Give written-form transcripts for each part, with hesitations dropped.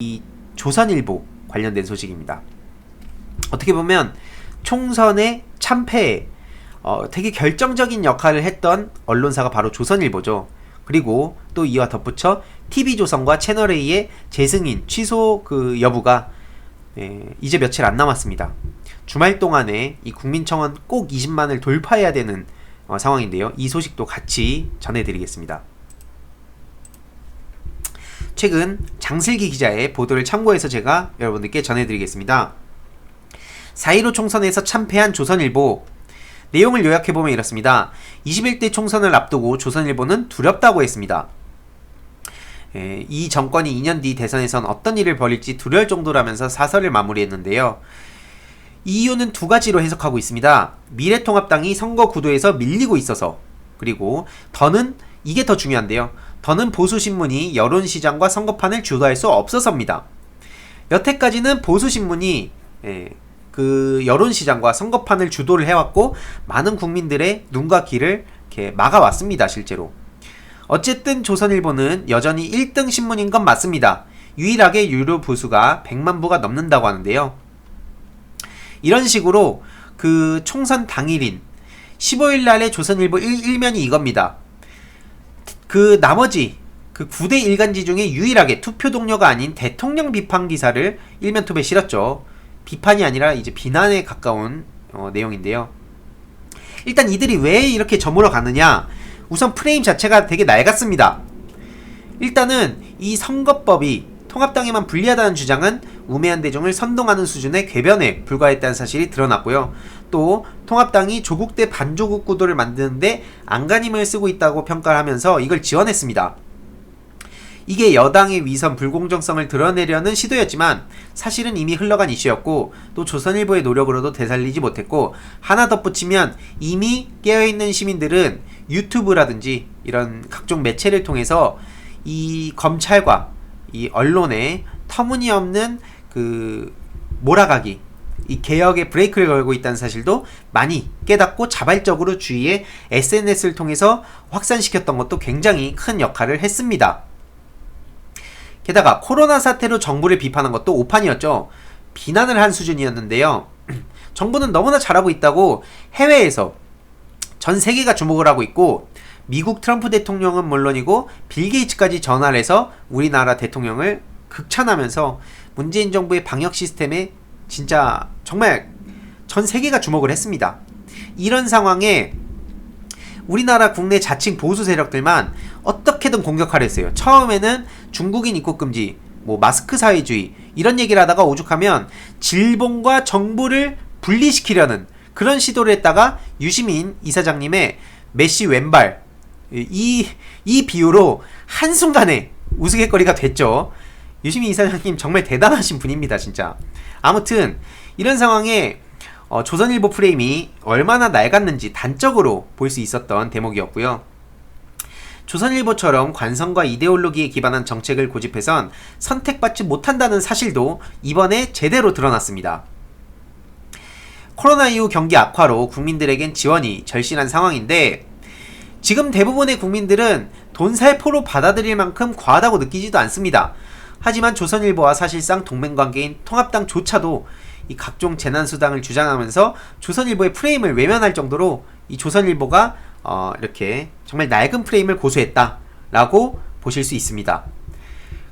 이 조선일보 관련된 소식입니다. 어떻게 보면 총선의 참패에 되게 결정적인 역할을 했던 언론사가 바로 조선일보죠. 그리고 또 이와 덧붙여 TV조선과 채널A의 재승인 취소 여부가 이제 며칠 안 남았습니다. 주말 동안에 이 국민청원 꼭 20만을 돌파해야 되는 상황인데요. 이 소식도 같이 전해드리겠습니다. 최근 장슬기 기자의 보도를 참고해서 제가 여러분들께 전해드리겠습니다. 4.15 총선에서 참패한 조선일보, 내용을 요약해보면 이렇습니다. 21대 총선을 앞두고 조선일보는 두렵다고 했습니다. 이 정권이 2년 뒤 대선에선 어떤 일을 벌일지 두려울 정도라면서 사설을 마무리했는데요. 이 이유는 두 가지로 해석하고 있습니다. 미래통합당이 선거 구도에서 밀리고 있어서, 그리고 이게 더 중요한데요. 더는 보수신문이 여론시장과 선거판을 주도할 수 없어서입니다. 여태까지는 보수신문이 그 여론시장과 선거판을 주도를 해왔고 많은 국민들의 눈과 귀를 이렇게 막아왔습니다. 실제로. 어쨌든 조선일보는 여전히 1등 신문인 건 맞습니다. 유일하게 유료 부수가 100만 부가 넘는다고 하는데요. 이런 식으로 그 총선 당일인 15일 날의 조선일보 일면이 이겁니다. 그 나머지 그 9대 일간지 중에 유일하게 투표 동료가 아닌 대통령 비판 기사를 일면톱에 실었죠. 비판이 아니라 이제 비난에 가까운 내용인데요. 일단 이들이 왜 이렇게 저물어 가느냐? 우선 프레임 자체가 되게 낡았습니다. 일단은 이 선거법이 통합당에만 불리하다는 주장은 우매한 대중을 선동하는 수준의 궤변에 불과했다는 사실이 드러났고요. 또 통합당이 조국 대 반조국 구도를 만드는데 안간힘을 쓰고 있다고 평가를 하면서 이걸 지원했습니다. 이게 여당의 위선 불공정성을 드러내려는 시도였지만 사실은 이미 흘러간 이슈였고 또 조선일보의 노력으로도 되살리지 못했고, 하나 덧붙이면 이미 깨어있는 시민들은 유튜브라든지 이런 각종 매체를 통해서 이 검찰과 이 언론의 터무니없는 그 몰아가기, 이 개혁에 브레이크를 걸고 있다는 사실도 많이 깨닫고 자발적으로 주위에 SNS를 통해서 확산시켰던 것도 굉장히 큰 역할을 했습니다. 게다가 코로나 사태로 정부를 비판한 것도 오판이었죠. 비난을 한 수준이었는데요. 정부는 너무나 잘하고 있다고 해외에서 전 세계가 주목을 하고 있고, 미국 트럼프 대통령은 물론이고 빌 게이츠까지 전화를 해서 우리나라 대통령을 극찬하면서 문재인 정부의 방역 시스템에 진짜 정말 전 세계가 주목을 했습니다. 이런 상황에 우리나라 국내 자칭 보수 세력들만 어떻게든 공격하려 했어요. 처음에는 중국인 입국 금지, 마스크 사회주의 이런 얘기를 하다가 오죽하면 질본과 정부를 분리시키려는 그런 시도를 했다가 유시민 이사장님의 메시 왼발, 이 비유로 한순간에 우스갯거리가 됐죠. 유시민 이사장님 정말 대단하신 분입니다. 진짜. 아무튼 이런 상황에 조선일보 프레임이 얼마나 낡았는지 단적으로 볼 수 있었던 대목이었고요. 조선일보처럼 관성과 이데올로기에 기반한 정책을 고집해선 선택받지 못한다는 사실도 이번에 제대로 드러났습니다. 코로나 이후 경기 악화로 국민들에겐 지원이 절실한 상황인데, 지금 대부분의 국민들은 돈살포로 받아들일 만큼 과하다고 느끼지도 않습니다. 하지만 조선일보와 사실상 동맹관계인 통합당조차도 이 각종 재난수당을 주장하면서 조선일보의 프레임을 외면할 정도로 이 조선일보가 이렇게 정말 낡은 프레임을 고수했다라고 보실 수 있습니다.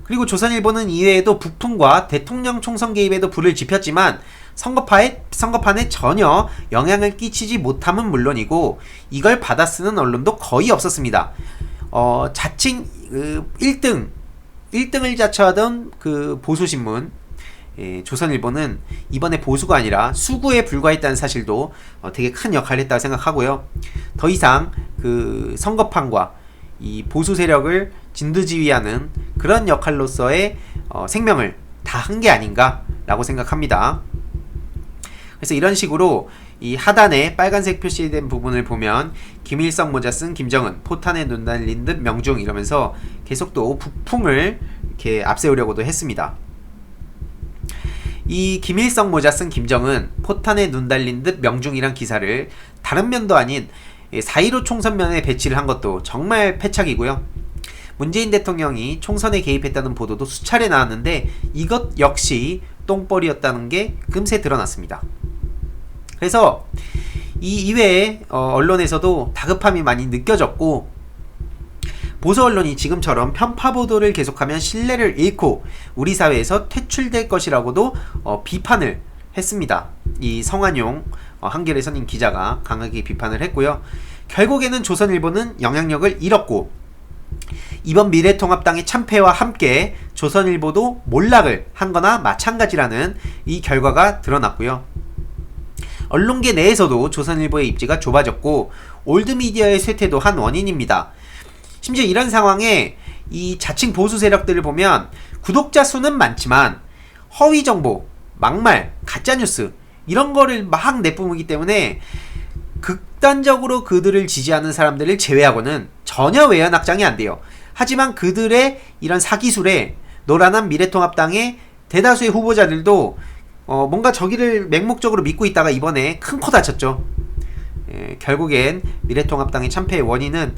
그리고 조선일보는 이외에도 북풍과 대통령 총선 개입에도 불을 지폈지만 선거판에 전혀 영향을 끼치지 못함은 물론이고 이걸 받아쓰는 언론도 거의 없었습니다. 자칭 1등을 자처하던 그 보수신문 조선일보는 이번에 보수가 아니라 수구에 불과했다는 사실도 되게 큰 역할을 했다고 생각하고요. 더 이상 그 선거판과 이 보수 세력을 진두지휘하는 그런 역할로서의 생명을 다 한 게 아닌가라고 생각합니다. 그래서 이런 식으로 이 하단에 빨간색 표시된 부분을 보면 김일성 모자 쓴 김정은, 포탄에 눈 달린 듯 명중 이러면서 계속 또 북풍을 이렇게 앞세우려고도 했습니다. 이 김일성 모자 쓴 김정은, 포탄에 눈 달린 듯 명중이란 기사를 다른 면도 아닌 4.15 총선면에 배치를 한 것도 정말 패착이고요. 문재인 대통령이 총선에 개입했다는 보도도 수차례 나왔는데 이것 역시 똥벌이었다는 게 금세 드러났습니다. 그래서 이 이외에 언론에서도 다급함이 많이 느껴졌고, 보수 언론이 지금처럼 편파 보도를 계속하면 신뢰를 잃고 우리 사회에서 퇴출될 것이라고도 비판을 했습니다. 이 성완용 한겨레 선임 기자가 강하게 비판을 했고요. 결국에는 조선일보는 영향력을 잃었고, 이번 미래통합당의 참패와 함께 조선일보도 몰락을 한 거나 마찬가지라는 이 결과가 드러났고요. 언론계 내에서도 조선일보의 입지가 좁아졌고 올드미디어의 쇠퇴도 한 원인입니다. 심지어 이런 상황에 이 자칭 보수 세력들을 보면 구독자 수는 많지만 허위정보, 막말, 가짜뉴스 이런 거를 막 내뿜기 때문에 극단적으로 그들을 지지하는 사람들을 제외하고는 전혀 외연 확장이 안 돼요. 하지만 그들의 이런 사기술에 노란한 미래통합당의 대다수의 후보자들도 뭔가 저기를 맹목적으로 믿고 있다가 이번에 큰 코 다쳤죠. 결국엔 미래통합당의 참패의 원인은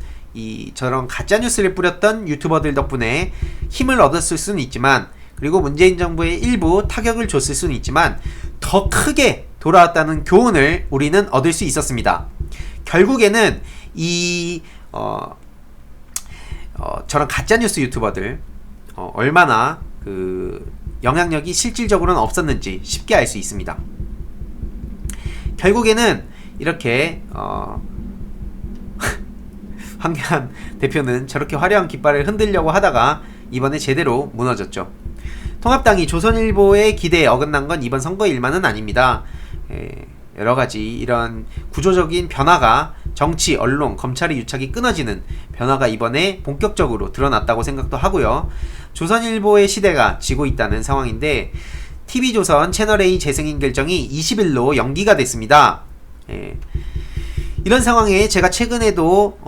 저런 가짜뉴스를 뿌렸던 유튜버들 덕분에 힘을 얻었을 수는 있지만, 그리고 문재인 정부에 일부 타격을 줬을 수는 있지만 더 크게 돌아왔다는 교훈을 우리는 얻을 수 있었습니다. 결국에는 저런 가짜뉴스 유튜버들 얼마나 영향력이 실질적으로는 없었는지 쉽게 알 수 있습니다. 결국에는 이렇게 황교안 대표는 저렇게 화려한 깃발을 흔들려고 하다가 이번에 제대로 무너졌죠. 통합당이 조선일보의 기대에 어긋난 건 이번 선거일만은 아닙니다. 여러가지 이런 구조적인 변화가, 정치, 언론, 검찰의 유착이 끊어지는 변화가 이번에 본격적으로 드러났다고 생각도 하고요. 조선일보의 시대가 지고 있다는 상황인데 TV조선 채널A 재승인 결정이 20일로 연기가 됐습니다. 이런 상황에 제가 최근에도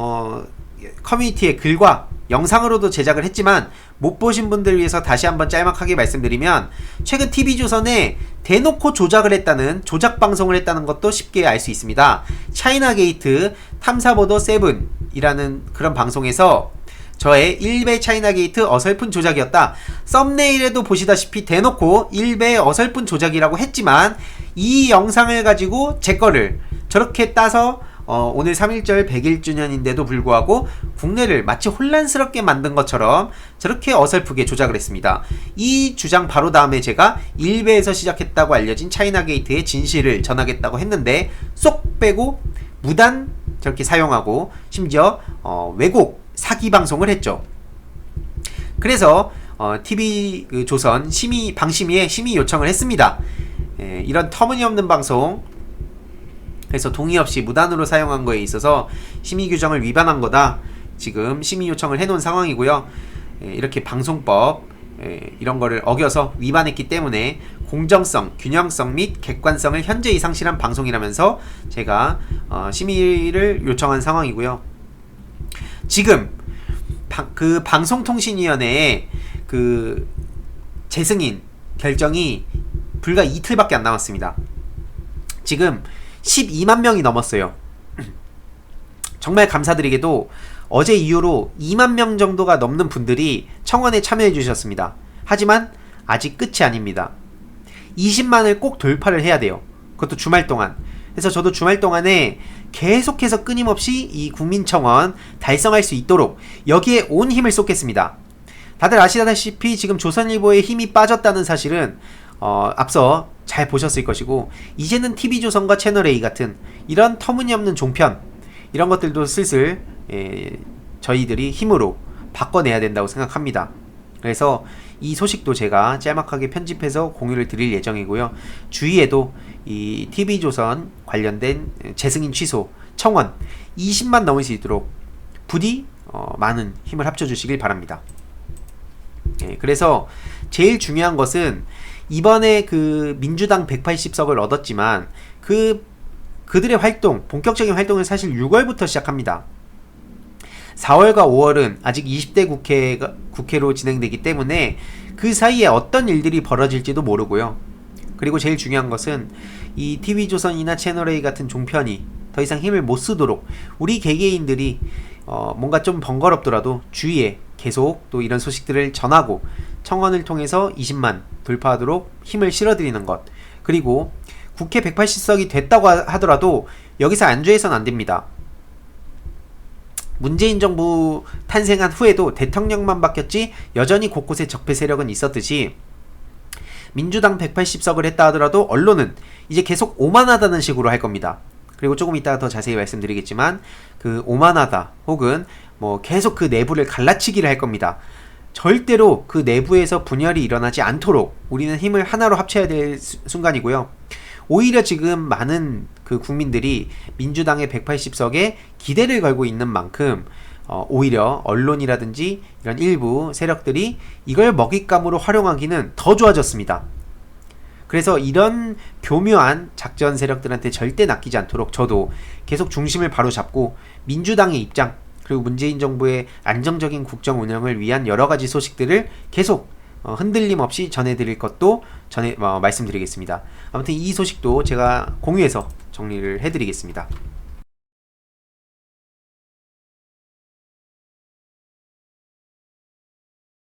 커뮤니티에 글과 영상으로도 제작을 했지만 못 보신 분들 위해서 다시 한번 짤막하게 말씀드리면, 최근 TV조선에 대놓고 조작을 했다는, 조작 방송을 했다는 것도 쉽게 알 수 있습니다. 차이나게이트 탐사보도 7이라는 그런 방송에서 저의 일베 차이나게이트 어설픈 조작이었다, 썸네일에도 보시다시피 대놓고 일베 어설픈 조작이라고 했지만 이 영상을 가지고 제 거를 저렇게 따서 오늘 3.1절 100일주년인데도 불구하고 국내를 마치 혼란스럽게 만든 것처럼 저렇게 어설프게 조작을 했습니다. 이 주장 바로 다음에 제가 일베에서 시작했다고 알려진 차이나게이트의 진실을 전하겠다고 했는데 쏙 빼고 무단 저렇게 사용하고 심지어 왜곡 사기 방송을 했죠. 그래서 TV조선 방심위에 심의 요청을 했습니다. 이런 터무니없는 방송, 그래서 동의 없이 무단으로 사용한 거에 있어서 심의 규정을 위반한 거다, 지금 심의 요청을 해놓은 상황이고요. 이렇게 방송법 이런 거를 어겨서 위반했기 때문에 공정성, 균형성 및 객관성을 현저히 상실한 방송이라면서 제가 심의를 요청한 상황이고요. 지금 그 방송통신위원회의 그 재승인 결정이 불과 이틀밖에 안 남았습니다. 지금 12만 명이 넘었어요. 정말 감사드리게도 어제 이후로 2만 명 정도가 넘는 분들이 청원에 참여해 주셨습니다. 하지만 아직 끝이 아닙니다. 20만을 꼭 돌파를 해야 돼요. 그것도 주말 동안. 그래서 저도 주말 동안에 계속해서 끊임없이 이 국민청원 달성할 수 있도록 여기에 온 힘을 쏟겠습니다. 다들 아시다시피 지금 조선일보의 힘이 빠졌다는 사실은 앞서 잘 보셨을 것이고, 이제는 TV조선과 채널A 같은 이런 터무니없는 종편 이런 것들도 슬슬 저희들이 힘으로 바꿔내야 된다고 생각합니다. 그래서 이 소식도 제가 짤막하게 편집해서 공유를 드릴 예정이고요. 주위에도 이 TV조선 관련된 재승인 취소 청원 20만 넘을 수 있도록 부디 많은 힘을 합쳐주시길 바랍니다. 그래서 제일 중요한 것은 이번에 그 민주당 180석을 얻었지만 그들의 활동, 본격적인 활동은 사실 6월부터 시작합니다. 4월과 5월은 아직 20대 국회로 진행되기 때문에 그 사이에 어떤 일들이 벌어질지도 모르고요. 그리고 제일 중요한 것은 이 TV조선이나 채널A 같은 종편이 더 이상 힘을 못 쓰도록 우리 개개인들이 뭔가 좀 번거롭더라도 주위에 계속 또 이런 소식들을 전하고 청원을 통해서 20만 돌파하도록 힘을 실어드리는 것, 그리고 국회 180석이 됐다고 하더라도 여기서 안주해서는 안 됩니다. 문재인 정부 탄생한 후에도 대통령만 바뀌었지 여전히 곳곳에 적폐 세력은 있었듯이 민주당 180석을 했다 하더라도 언론은 이제 계속 오만하다는 식으로 할 겁니다. 그리고 조금 이따가 더 자세히 말씀드리겠지만 그 오만하다 혹은 뭐 계속 그 내부를 갈라치기를 할 겁니다. 절대로 그 내부에서 분열이 일어나지 않도록 우리는 힘을 하나로 합쳐야 될 순간이고요. 오히려 지금 많은 그 국민들이 민주당의 180석에 기대를 걸고 있는 만큼 오히려 언론이라든지 이런 일부 세력들이 이걸 먹잇감으로 활용하기는 더 좋아졌습니다. 그래서 이런 교묘한 작전 세력들한테 절대 낚이지 않도록 저도 계속 중심을 바로잡고 민주당의 입장, 그리고 문재인 정부의 안정적인 국정 운영을 위한 여러가지 소식들을 계속 흔들림 없이 전해드릴 것도 말씀드리겠습니다. 아무튼 이 소식도 제가 공유해서 정리를 해드리겠습니다.